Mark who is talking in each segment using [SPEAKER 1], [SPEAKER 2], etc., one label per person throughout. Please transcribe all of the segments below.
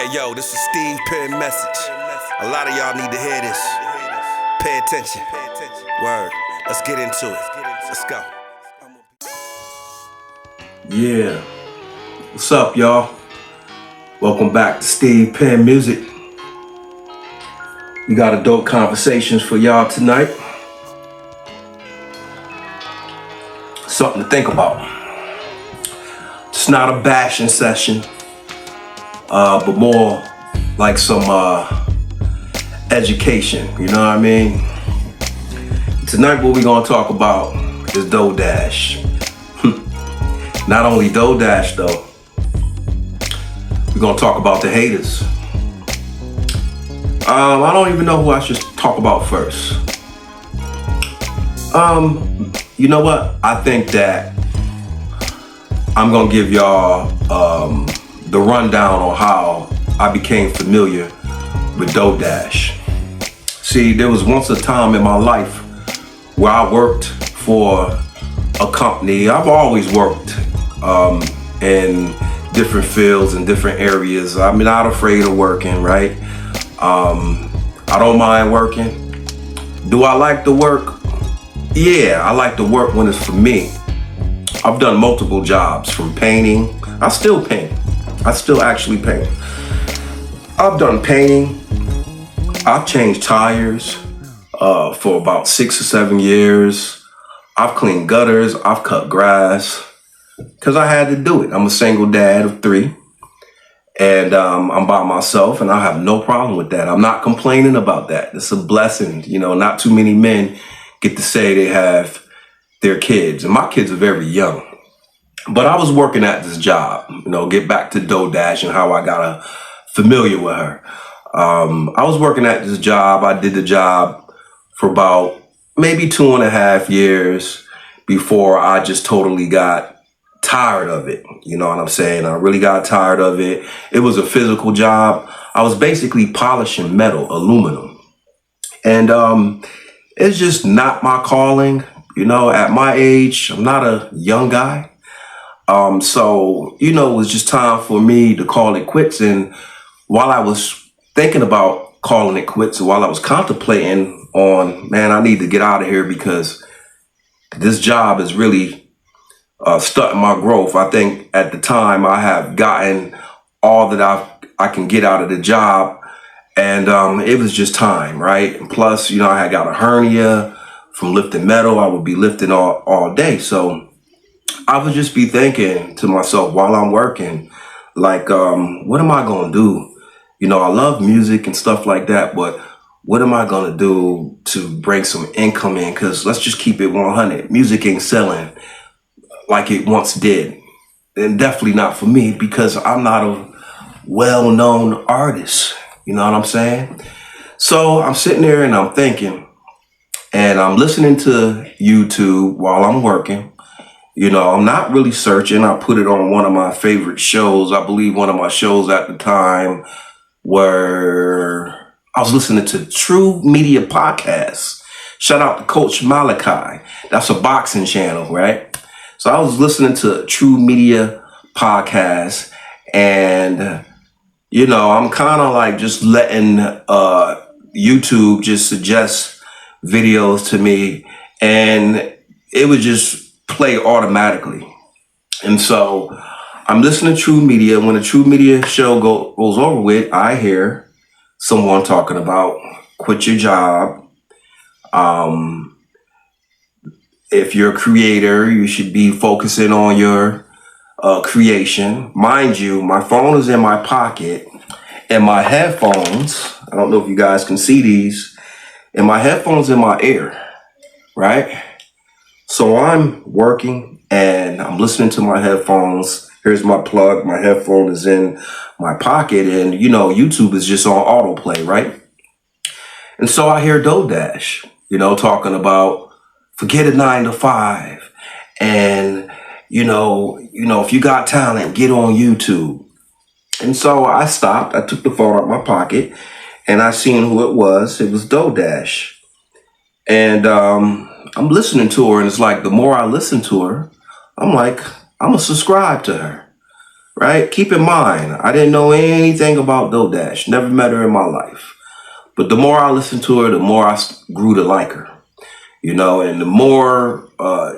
[SPEAKER 1] Hey yo, this is Steve Penn message. A lot of y'all need to hear this. Pay attention. Word. Let's get into it. Let's go.
[SPEAKER 2] Yeah. What's up, y'all? Welcome back to Steve Penn Music. We got adult conversations for y'all tonight. Something to think about. It's not a bashing session, but more like some education, you know what I mean? Tonight what we're gonna talk about is DoorDash. Not only DoorDash though, we're gonna talk about the haters. I don't even know who I should talk about first. You know what? I think that I'm gonna give y'all the rundown on how I became familiar with DoorDash. See, there was once a time in my life where I worked for a company. I've always worked in different fields and different areas. I'm not afraid of working, right? I don't mind working. Do I like to work? Yeah, I like to work when it's for me. I've done multiple jobs, from painting. I still paint. I still actually paint. I've done painting. I've changed tires for about 6 or 7 years. I've cleaned gutters. I've cut grass because I had to do it. I'm a single dad of 3, and I'm by myself, and I have no problem with that. I'm not complaining about that. It's a blessing. You know, not too many men get to say they have their kids, and my kids are very young. But I was working at this job, get back to DoorDash and how I got familiar with her. I was working at this job. I did the job for about maybe 2.5 years before I just totally got tired of it. You know what I'm saying? I really got tired of it. It was a physical job. I was basically polishing metal, aluminum. And it's just not my calling. At my age, I'm not a young guy. So it was just time for me to call it quits. And while I was thinking about calling it quits, while I was contemplating on, man, I need to get out of here because this job is really stunting my growth. I think at the time I have gotten all that I can get out of the job. And it was just time, right? And plus, I had got a hernia from lifting metal. I would be lifting all day. So I would just be thinking to myself while I'm working, like, what am I going to do? I love music and stuff like that, but what am I going to do to bring some income in? Because let's just keep it 100. Music ain't selling like it once did. And definitely not for me because I'm not a well-known artist. You know what I'm saying? So I'm sitting there and I'm thinking, and I'm listening to YouTube while I'm working. I'm not really searching. I put it on one of my favorite shows. I believe one of my shows at the time were, I was listening to True Media Podcasts. Shout out to Coach Malachi. That's a boxing channel, right? So I was listening to True Media Podcasts, and, I'm kind of like just letting YouTube just suggest videos to me, and it would just play automatically. And so I'm listening to True Media. When the True Media show goes over with, I hear someone talking about quit your job. If you're a creator, you should be focusing on your creation. Mind you, my phone is in my pocket and my headphones, I don't know if you guys can see these, and my headphones in my ear, right? So I'm working and I'm listening to my headphones. Here's my plug. My headphone is in my pocket, and YouTube is just on autoplay, right? And so I hear DoorDash, talking about forget a 9 to 5. And, if you got talent, get on YouTube. And so I stopped. I took the phone out of my pocket and I seen who it was. It was DoorDash. And, I'm listening to her, and it's like the more I listen to her, I'm like, I'm gonna subscribe to her. right? Keep in mind, I didn't know anything about Dodash, never met her in my life. But the more I listened to her, the more I grew to like her, and the more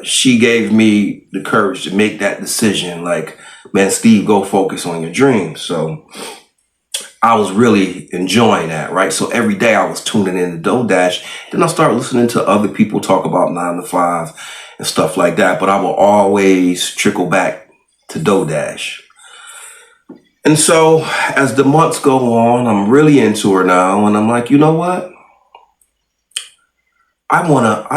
[SPEAKER 2] she gave me the courage to make that decision. Like, man, Steve, go focus on your dreams. So I was really enjoying that, right? So every day I was tuning in to Dodash. Then I started listening to other people talk about 9 to 5 and stuff like that. But I will always trickle back to Dodash. And so as the months go on, I'm really into her now. And I'm like, you know what? I wanna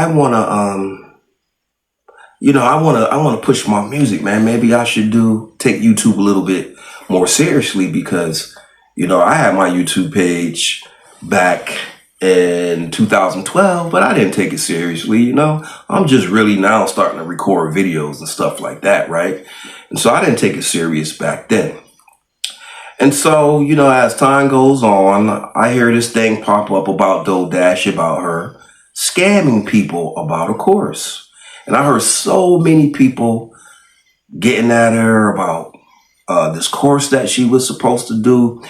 [SPEAKER 2] push my music, man. Maybe I should take YouTube a little bit more seriously because, I had my YouTube page back in 2012, but I didn't take it seriously, I'm just really now starting to record videos and stuff like that, right? And so I didn't take it serious back then. And so, as time goes on, I hear this thing pop up about Dodash, about her scamming people about a course. And I heard so many people getting at her about this course that she was supposed to do.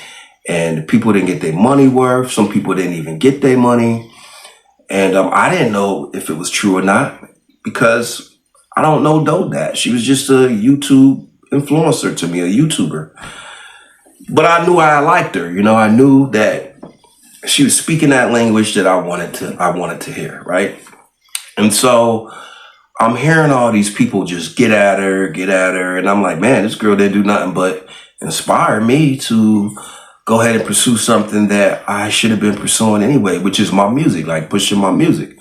[SPEAKER 2] And people didn't get their money worth. Some people didn't even get their money. And I didn't know if it was true or not because I don't know Dodash. She was just a YouTube influencer to me, a YouTuber. But I knew I liked her. I knew that she was speaking that language that I wanted to hear, right? And so I'm hearing all these people just get at her. And I'm like, man, this girl didn't do nothing but inspire me to go ahead and pursue something that I should have been pursuing anyway, which is my music, like pushing my music.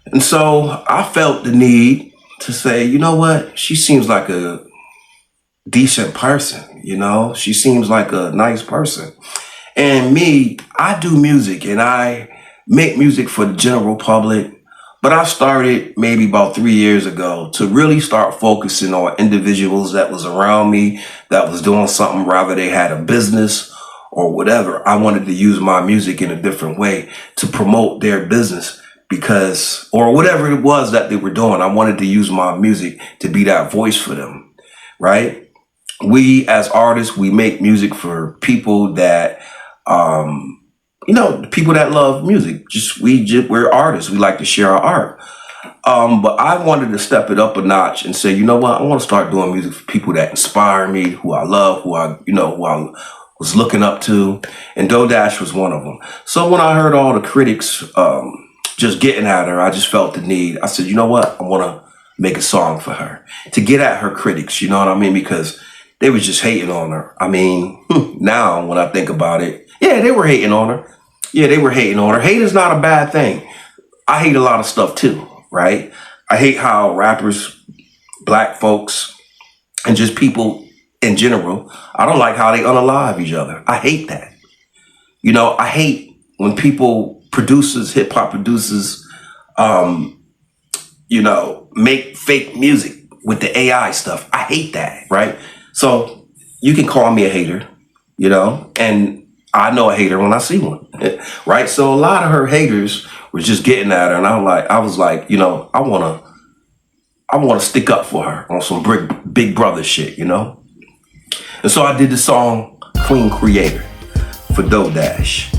[SPEAKER 2] And so I felt the need to say, you know what? She seems like a decent person, She seems like a nice person. And me, I do music and I make music for the general public. But I started maybe about 3 years ago to really start focusing on individuals that was around me, that was doing something, rather they had a business or whatever. I wanted to use my music in a different way to promote their business or whatever it was that they were doing. I wanted to use my music to be that voice for them, right? We as artists, we make music for people that, people that love music. We're artists. We like to share our art. But I wanted to step it up a notch and say, you know what? I want to start doing music for people that inspire me, who I love, who I was looking up to. And Dodash was one of them. So when I heard all the critics, just getting at her, I just felt the need. I said, you know what? I want to make a song for her to get at her critics. You know what I mean? Because they was just hating on her. I mean, now when I think about it, yeah, they were hating on her. Hate is not a bad thing. I hate a lot of stuff too, right? I hate how rappers, black folks, and just people in general, I don't like how they unalive each other. I hate that. I hate when hip hop producers, make fake music with the AI stuff. I hate that, right? So you can call me a hater, and I know a hater when I see one, right? So a lot of her haters were just getting at her, and I was like, I want to stick up for her on some big brother shit, And so I did the song Queen Creator for Dodash.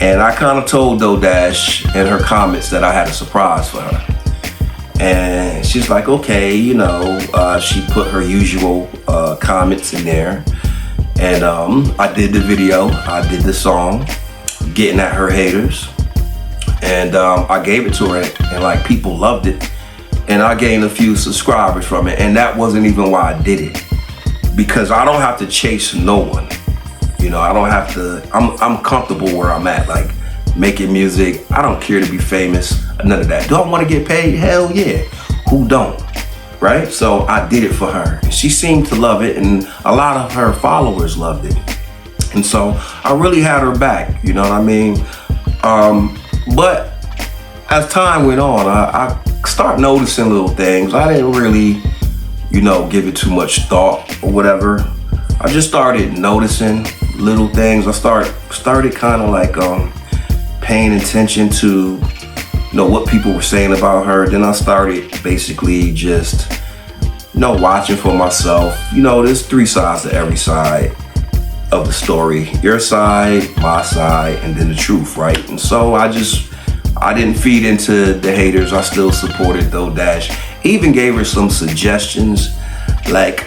[SPEAKER 2] And I kind of told Dodash in her comments that I had a surprise for her. And she's like, okay, she put her usual comments in there. And I did the video, I did the song, getting at her haters. And I gave it to her and people loved it. And I gained a few subscribers from it. And that wasn't even why I did it. Because I don't have to chase no one. I don't have to, I'm comfortable where I'm at, like making music. I don't care to be famous, none of that. Do I want to get paid? Hell yeah. Who don't? Right? So I did it for her. And she seemed to love it, and a lot of her followers loved it. And so I really had her back, you know what I mean? But as time went on, I started noticing little things. I didn't really, give it too much thought or whatever. I just started noticing little things. I started kind of like paying attention to what people were saying about her. Then I started basically just watching for myself. There's three sides to every side of the story. Your side, my side, and then the truth, right? And so I didn't feed into the haters. I still supported DoDash. Even gave her some suggestions, like,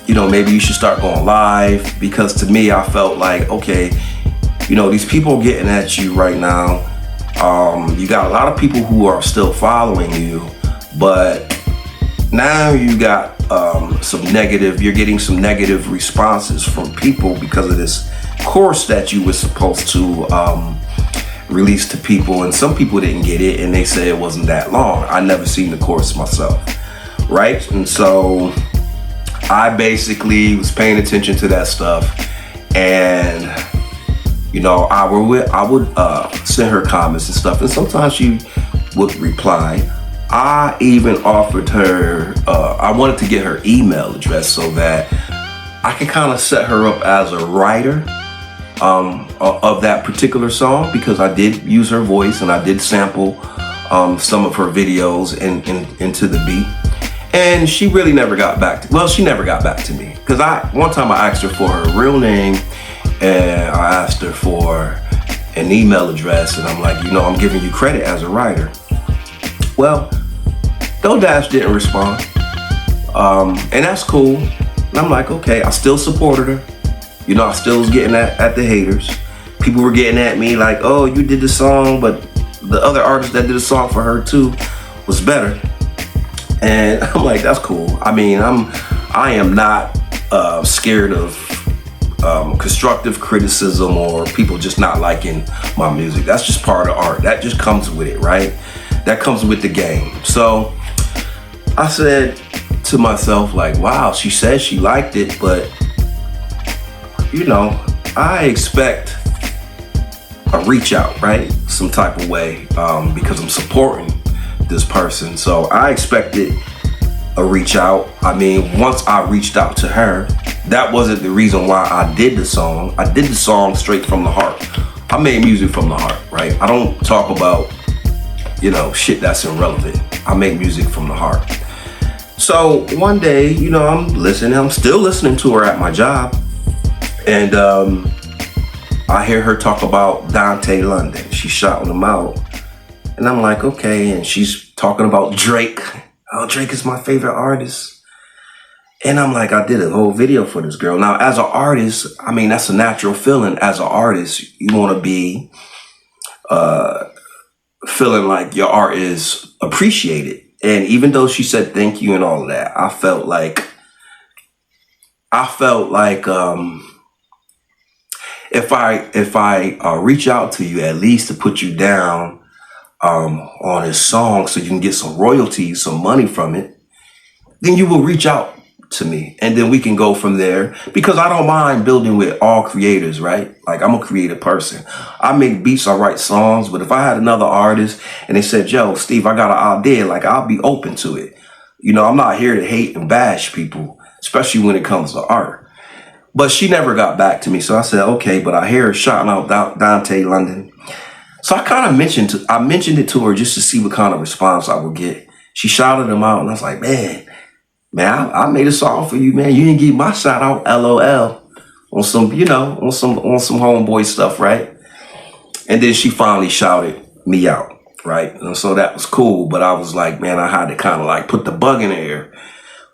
[SPEAKER 2] maybe you should start going live, because to me, I felt like, okay, these people getting at you right now. You got a lot of people who are still following you, but now you got you're getting some negative responses from people because of this course that you were supposed to release to people, and some people didn't get it, and they say it wasn't that long. I never seen the course myself, right? And so I basically was paying attention to that stuff, and I would send her comments and stuff, and sometimes she would reply. I even offered her, I wanted to get her email address so that I could kind of set her up as a writer of that particular song, because I did use her voice and I did sample some of her videos into the beat. And she really never got back she never got back to me, because one time I asked her for her real name, and I asked her for an email address, and I'm like, I'm giving you credit as a writer. Well, DoDash didn't respond, and that's cool. And I'm like, okay, I still supported her. I still was getting at the haters. People were getting at me like, oh, you did the song, but the other artist that did a song for her too was better. And I'm like, that's cool. I mean, I am not scared of constructive criticism or people just not liking my music. That's just part of art. That just comes with it, right? That comes with the game. So I said to myself, like, wow, she said she liked it, but I expect a reach out, right? Some type of way, because I'm supporting this person. So I expected a reach out. I mean, once I reached out to her, that wasn't the reason why I did the song. I did the song straight from the heart. I made music from the heart, right? I don't talk about, shit that's irrelevant. I make music from the heart. So one day, I'm still listening to her at my job. And I hear her talk about Dante London. She's shouting him out. And I'm like, okay. And she's talking about Drake. Oh, Drake is my favorite artist. And I'm like, I did a whole video for this girl. Now, as an artist, I mean, that's a natural feeling. As an artist, you want to be feeling like your art is appreciated. And even though she said thank you and all of that, I felt like if I reach out to you, at least to put you down on his song so you can get some royalties, some money from it, then you will reach out to me, and then we can go from there, because I don't mind building with all creators, right? Like, I'm a creative person. I make beats, I write songs, but if I had another artist and they said, yo, Steve, I got an idea, like, I'll be open to it. I'm not here to hate and bash people, especially when it comes to art. But she never got back to me. So I said, okay, but I hear her shouting out Dante London. So I kind of mentioned it to her just to see what kind of response I would get. She shouted him out, and I was like, man, I made a song for you, man. You didn't give my shout out, LOL, on some, on some homeboy stuff, right? And then she finally shouted me out, right? And so that was cool. But I was like, man, I had to kind of like put the bug in the air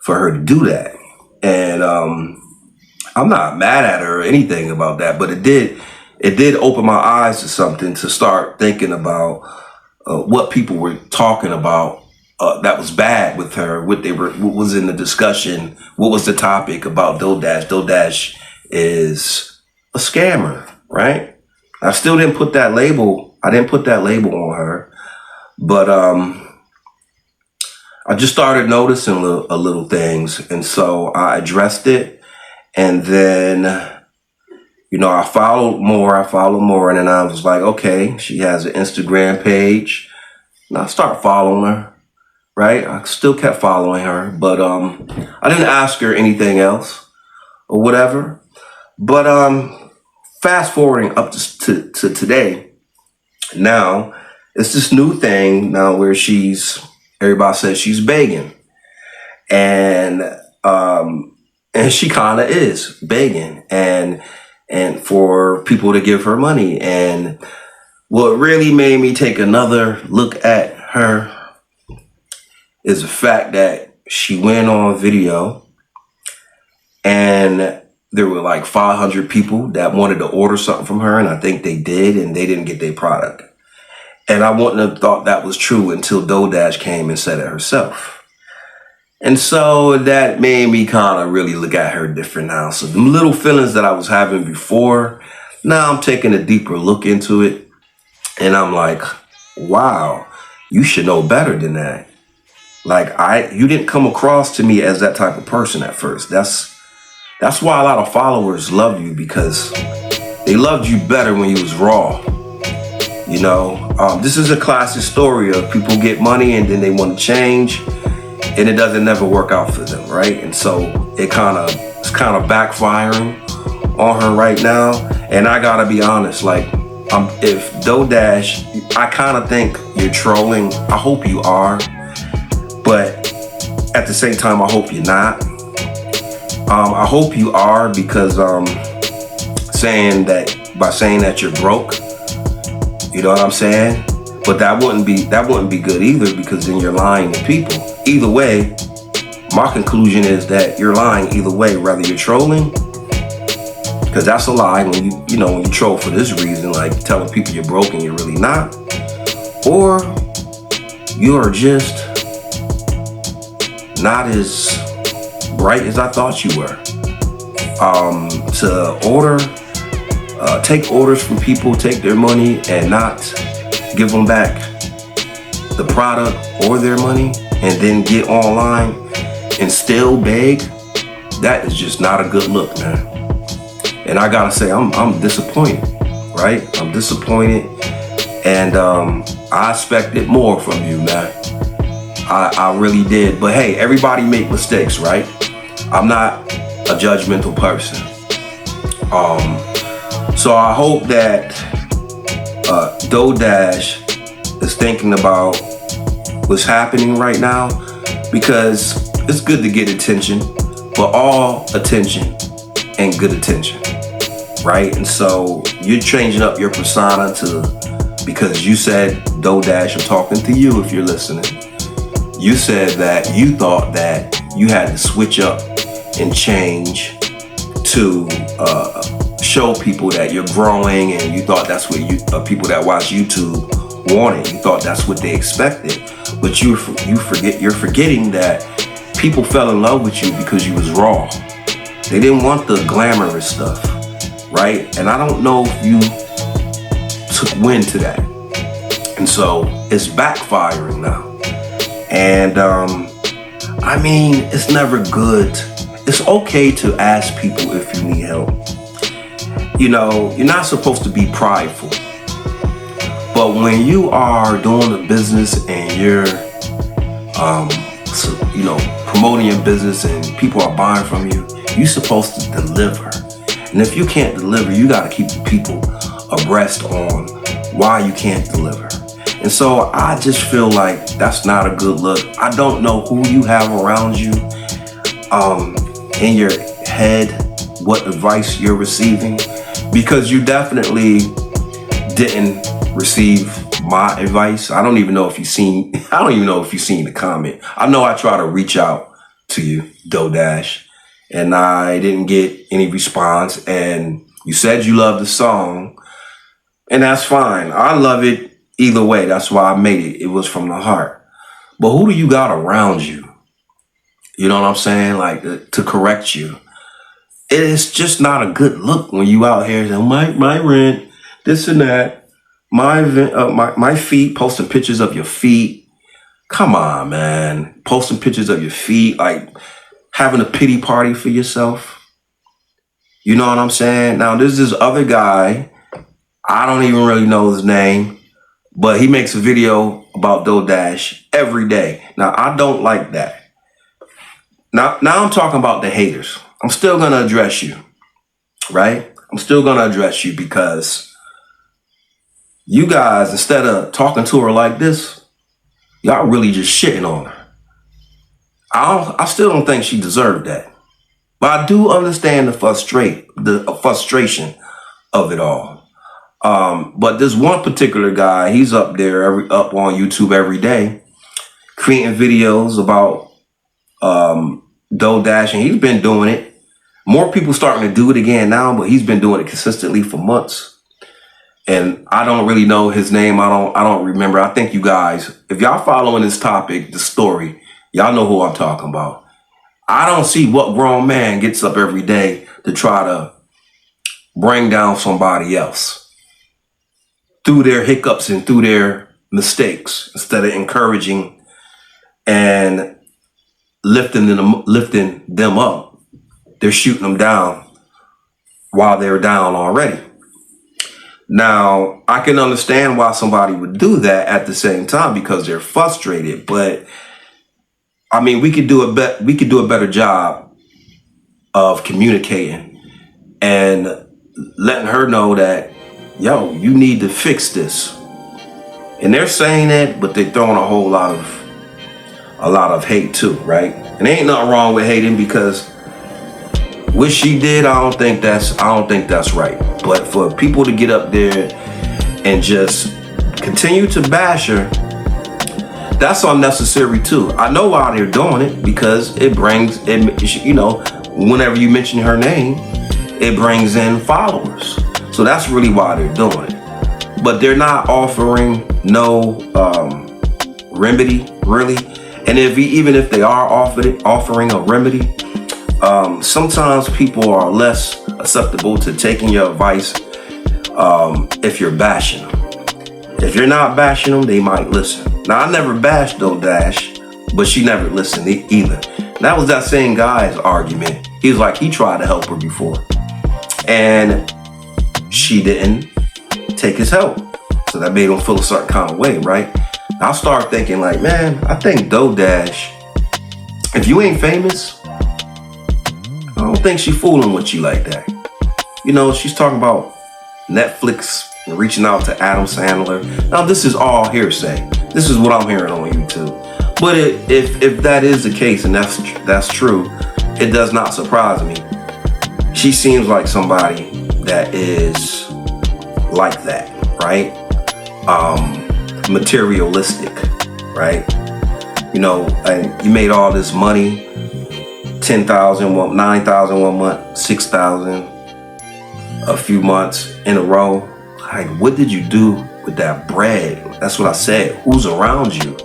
[SPEAKER 2] for her to do that. And I'm not mad at her or anything about that, but it did open my eyes to something, to start thinking about what people were talking about that was bad with her, what was in the discussion, what was the topic about DoDash. DoDash is a scammer, right? I still didn't put that label. I didn't put that label on her, but I just started noticing a little things, and so I addressed it, and then I followed more, and then I was like, okay, she has an Instagram page, and I start following her. Right? I still kept following her, but I didn't ask her anything else or whatever. But fast forwarding up to today, now it's this new thing now where everybody says she's begging. And and she kind of is begging and for people to give her money. And what really made me take another look at her is the fact that she went on video and there were like 500 people that wanted to order something from her, and I think they did, and they didn't get their product. And I wouldn't have thought that was true until DoorDash came and said it herself. And so that made me kind of really look at her different now. So the little feelings that I was having before, now I'm taking a deeper look into it. And I'm like, wow, you should know better than that. Like you didn't come across to me as that type of person at first. That's why a lot of followers love you, because they loved you better when you was raw. You know, this is a classic story of people get money and then they want to change, and it doesn't never work out for them, right? And so it's kind of backfiring on her right now. And I gotta be honest, like, if DoorDash, I kind of think you're trolling. I hope you are, but at the same time, I hope you're not. I hope you are, because saying that you're broke, you know what I'm saying? But that wouldn't be good either, because then you're lying to people. Either way, my conclusion is that you're lying either way, whether you're trolling, because that's a lie when you troll for this reason, like telling people you're broke and you're really not, or you are just not as bright as I thought you were. To take orders from people, take their money and not give them back the product or their money, and then get online and still beg, that is just not a good look, man. And I gotta say, I'm disappointed, right? I'm disappointed, and I expected more from you, man. I really did. But hey, everybody make mistakes, right? I'm not a judgmental person. So I hope that DoorDash is thinking about what's happening right now, because it's good to get attention, but all attention ain't good attention, right? And so you're changing up your persona because you said, DoorDash, I'm talking to you if you're listening. You said that you thought that you had to switch up and change to show people that you're growing, and you thought that's what people that watch YouTube wanted. You thought that's what they expected, but you're forgetting that people fell in love with you because you was raw. They didn't want the glamorous stuff, right? And I don't know if you took wind to that, and so it's backfiring now. And I mean, it's never good. It's okay to ask people if you need help. You know, you're not supposed to be prideful. But when you are doing a business and you're, promoting your business and people are buying from you, you're supposed to deliver. And if you can't deliver, you got to keep the people abreast on why you can't deliver. And so I just feel like that's not a good look. I don't know who you have around you, in your head, what advice you're receiving, because you definitely didn't receive my advice. I don't even know if you've seen the comment. I know I try to reach out to you, DoorDash, and I didn't get any response. And you said you loved the song, and that's fine. I love it either way. That's why I made it. It was from the heart. But who do you got around you? You know what I'm saying? Like, to correct you. It's just not a good look when you out here saying, my rent, this and that, my feet, posting pictures of your feet. Come on, man. Posting pictures of your feet, like having a pity party for yourself. You know what I'm saying? Now, there's this other guy, I don't even really know his name, but he makes a video about DoorDash every day. Now, I don't like that. Now I'm talking about the haters. I'm still going to address you, right? I'm still going to address you, because you guys, instead of talking to her like this, y'all really just shitting on her. I still don't think she deserved that. But I do understand the frustration of it all. But this one particular guy, he's up on YouTube every day, creating videos about dough dashing. He's been doing it. More people starting to do it again now, but he's been doing it consistently for months. And I don't really know his name. I don't remember. I think you guys, if y'all following this topic, the story, y'all know who I'm talking about. I don't see what grown man gets up every day to try to bring down somebody else through their hiccups and through their mistakes, instead of encouraging and lifting them up. They're shooting them down while they're down already. Now, I can understand why somebody would do that at the same time, because they're frustrated. But I mean, we could do a better job of communicating and letting her know that, yo, you need to fix this. And they're saying it, but they're throwing a lot of hate too, right? And there ain't nothing wrong with hating, because what she did, I don't think that's right. But for people to get up there and just continue to bash her, that's unnecessary too. I know why they're doing it, because it brings, whenever you mention her name, it brings in followers. So that's really why they're doing it. But they're not offering no remedy, really. And even if they are offering a remedy, sometimes people are less acceptable to taking your advice if you're bashing them. If you're not bashing them, they might listen. Now, I never bashed Doe Dash, but she never listened either. That was that same guy's argument. He was like, he tried to help her before, and she didn't take his help. So that made him feel a certain kind of way, right? I started thinking like, man, I think Doe Dash, if you ain't famous, I don't think she fooling with you like that. You know, she's talking about Netflix reaching out to Adam Sandler. Now, this is all hearsay. This is what I'm hearing on YouTube. But if that is the case, and that's true, it does not surprise me. She seems like somebody that is like that, right? Materialistic, right? You know, and you made all this money, 10,000, 9,000 one month, 6,000 a few months in a row. Like, what did you do with that bread? That's what I said. Who's around you?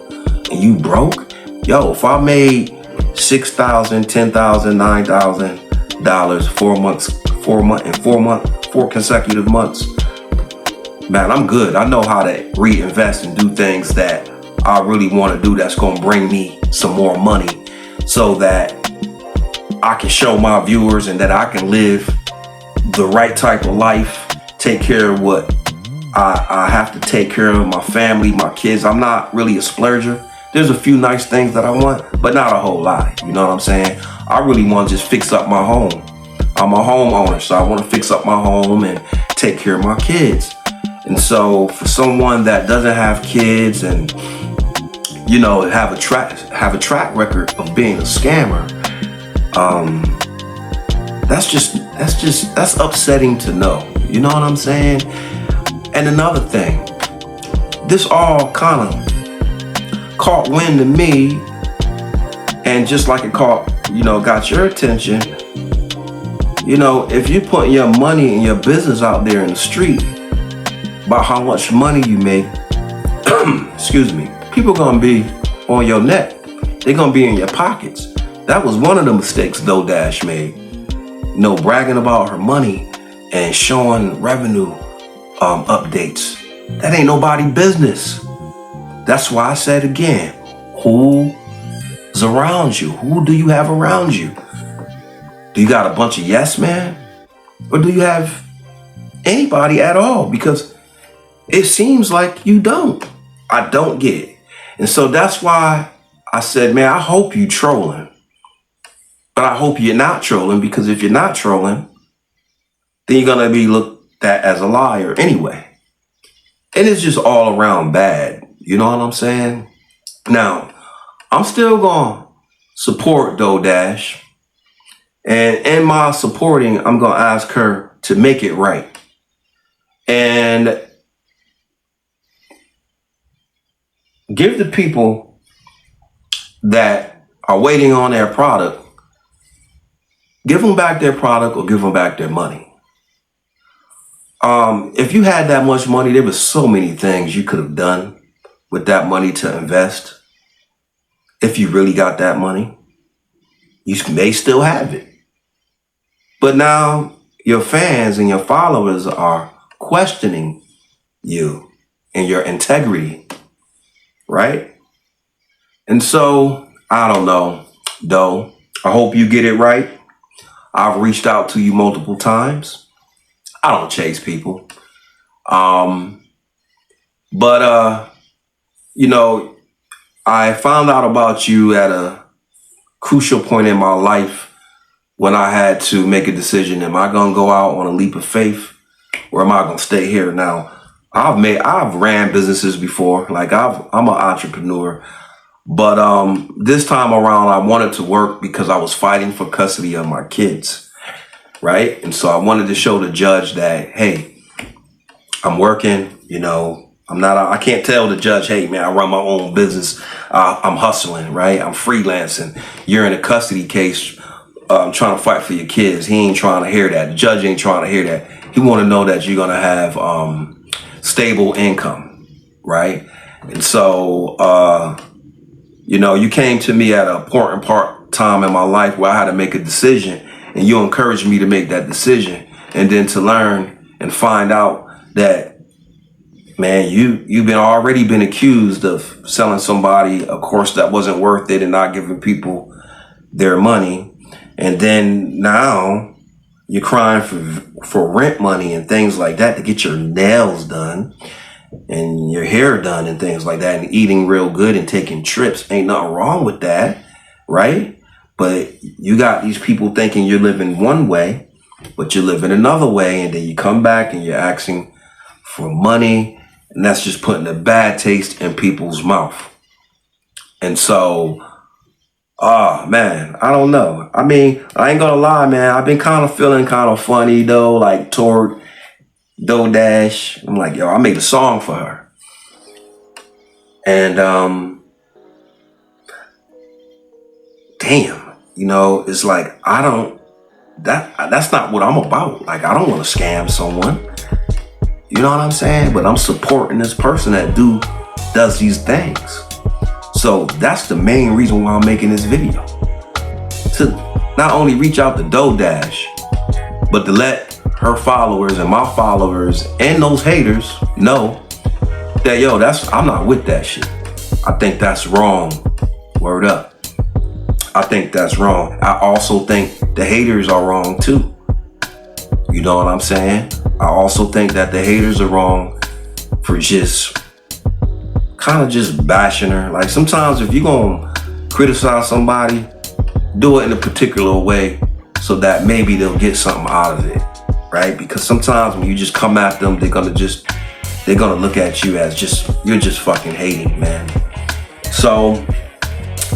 [SPEAKER 2] And you broke? Yo, if I made $6,000, $10,000, $9,000 4 consecutive months, man, I'm good. I know how to reinvest and do things that I really want to do that's going to bring me some more money, so that I can show my viewers and that I can live the right type of life, take care of what I have to take care of, my family, my kids. I'm not really a splurger. There's a few nice things that I want, but not a whole lot. You know what I'm saying? I really want to just fix up my home. I'm a homeowner, so I want to fix up my home and take care of my kids. And so for someone that doesn't have kids and, you know, have a track record of being a scammer, that's upsetting to know. You know what I'm saying? And another thing, this all kind of caught wind to me, and just like it got your attention. You know, if you put your money and your business out there in the street about how much money you make, excuse me, people gonna be on your neck. They're gonna be in your pockets. That was one of the mistakes Doe Dash made. You know, bragging about her money and showing revenue updates. That ain't nobody business. That's why I said again, who's around you? Who do you have around you? Do you got a bunch of yes men? Or do you have anybody at all? Because it seems like you don't. I don't get it. And so that's why I said, man, I hope you trolling. But I hope you're not trolling, because if you're not trolling, then you're going to be looked at as a liar anyway. And it's just all around bad. You know what I'm saying? Now, I'm still going to support DoorDash. And in my supporting, I'm going to ask her to make it right. And give the people that are waiting on their product, give them back their product or give them back their money. If you had that much money, there was so many things you could have done with that money to invest. If you really got that money, you may still have it. But now your fans and your followers are questioning you and your integrity, right? And so, I don't know, though. I hope you get it right. I've reached out to you multiple times. I don't chase people. You know, I found out about you at a crucial point in my life when I had to make a decision. Am I going to go out on a leap of faith or am I going to stay here? Now, I've ran businesses before. Like I'm an entrepreneur, but this time around I wanted to work because I was fighting for custody of my kids. Right. And so I wanted to show the judge that, hey, I'm working, you know, I can't tell the judge, hey, man, I run my own business. I'm hustling. Right. I'm freelancing. You're in a custody case. Trying to fight for your kids. He ain't trying to hear that. The judge ain't trying to hear that. He want to know that you're going to have stable income. Right. And so, you know, you came to me at an important time in my life where I had to make a decision. And you encouraged me to make that decision and then to learn and find out that, man, you've already been accused of selling somebody a course that wasn't worth it and not giving people their money. And then now you're crying for rent money and things like that to get your nails done and your hair done and things like that and eating real good and taking trips. Ain't nothing wrong with that, right? But you got these people thinking you're living one way, but you're living another way. And then you come back and you're asking for money. And that's just putting a bad taste in people's mouth. And so, man, I don't know. I mean, I ain't gonna lie, man. I've been kind of feeling kind of funny, though, like toward DoorDash. I'm like, yo, I made a song for her. And, damn. You know, it's like, that's not what I'm about. Like, I don't want to scam someone. You know what I'm saying? But I'm supporting this person that does these things. So that's the main reason why I'm making this video. To not only reach out to DoorDash, but to let her followers and my followers and those haters know that, yo, I'm not with that shit. I think that's wrong. Word up. I think that's wrong. I also think the haters are wrong too. You know what I'm saying? I also think that the haters are wrong for just kind of just bashing her. Like sometimes if you're going to criticize somebody, do it in a particular way so that maybe they'll get something out of it, right? Because sometimes when you just come at them, they're going to look at you as you're just fucking hating, man. So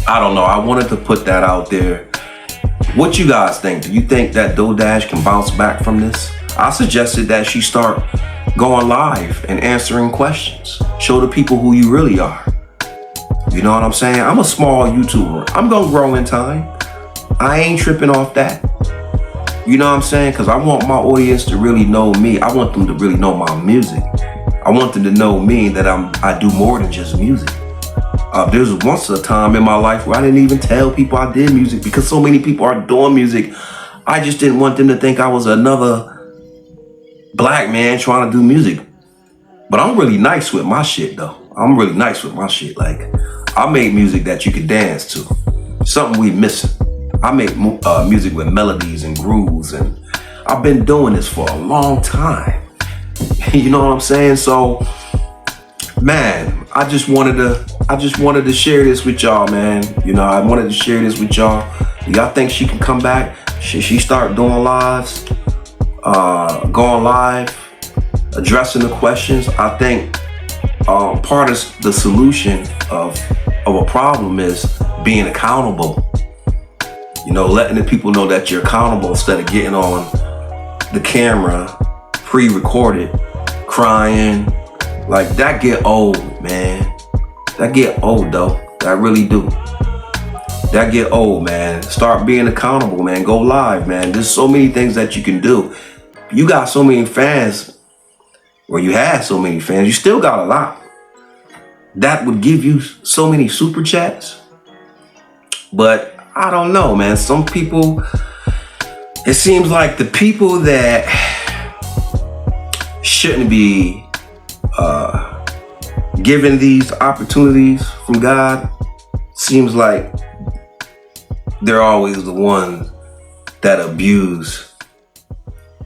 [SPEAKER 2] I don't know. I wanted to put that out there. What you guys think? Do you think that DoorDash can bounce back from this? I suggested that she start going live and answering questions. Show the people who you really are. You know what I'm saying? I'm a small YouTuber. I'm going to grow in time. I ain't tripping off that. You know what I'm saying? Because I want my audience to really know me. I want them to really know my music. I want them to know me, that I do more than just music. There was once a time in my life where I didn't even tell people I did music because so many people are doing music. I just didn't want them to think I was another black man trying to do music. But I'm really nice with my shit, though. I'm really nice with my shit. Like, I made music that you could dance to. Something we missing. I make music with melodies and grooves, and I've been doing this for a long time. You know what I'm saying? So, man, I just wanted to share this with y'all, man. You know, I wanted to share this with y'all. Y'all think she can come back? Should she start doing lives? Going live, addressing the questions? I think part of the solution of a problem is being accountable. You know, letting the people know that you're accountable instead of getting on the camera, pre-recorded, crying. Like, that get old, man. That get old, though. That really do. That get old, man. Start being accountable, man. Go live, man. There's so many things that you can do. You got so many fans, or you had so many fans, you still got a lot. That would give you so many super chats. But I don't know, man. Some people, it seems like the people that shouldn't be given these opportunities from God, seems like they're always the ones that abuse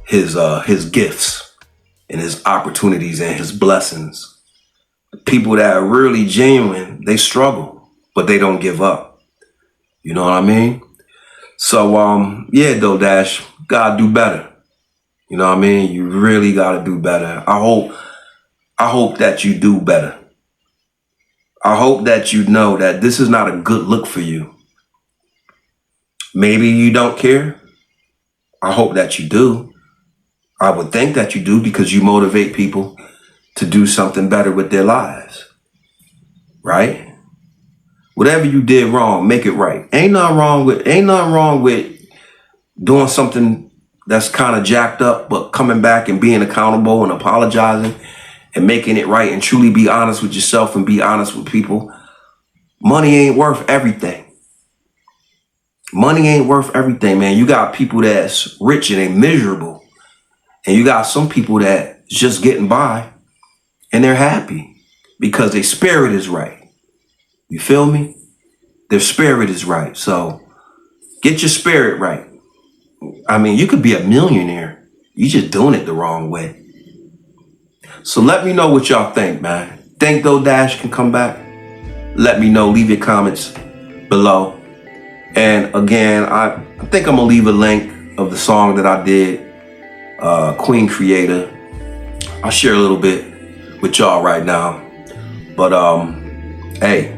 [SPEAKER 2] his gifts and his opportunities and his blessings. The people that are really genuine, they struggle, but they don't give up. You know what I mean? So, yeah, though, Dash, gotta do better. You know what I mean? You really gotta do better. I hope that you do better. I hope that you know that this is not a good look for you. Maybe you don't care. I hope that you do. I would think that you do, because you motivate people to do something better with their lives. Right? Whatever you did wrong, make it right. Ain't nothing wrong with doing something that's kind of jacked up, but coming back and being accountable and apologizing and making it right and truly be honest with yourself and be honest with people. Money ain't worth everything. Money ain't worth everything, man. You got people that's rich and they miserable. And you got some people that just getting by and they're happy because their spirit is right. You feel me? Their spirit is right. So get your spirit right. I mean, you could be a millionaire. You just doing it the wrong way. So let me know what y'all think, man. Think though Dash can come back? Let me know. Leave your comments below. And again, I think I'm gonna leave a link of the song that I did, Queen Creator. I'll share a little bit with y'all right now. But hey,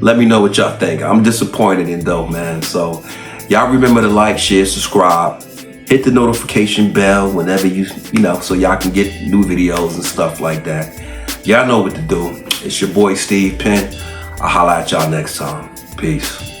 [SPEAKER 2] let me know what y'all think. I'm disappointed in though, man. So y'all remember to like, share, subscribe, hit the notification bell whenever you know, so y'all can get new videos and stuff like that. Y'all know what to do. It's your boy Steve Penn. I'll holla at y'all next time. Peace.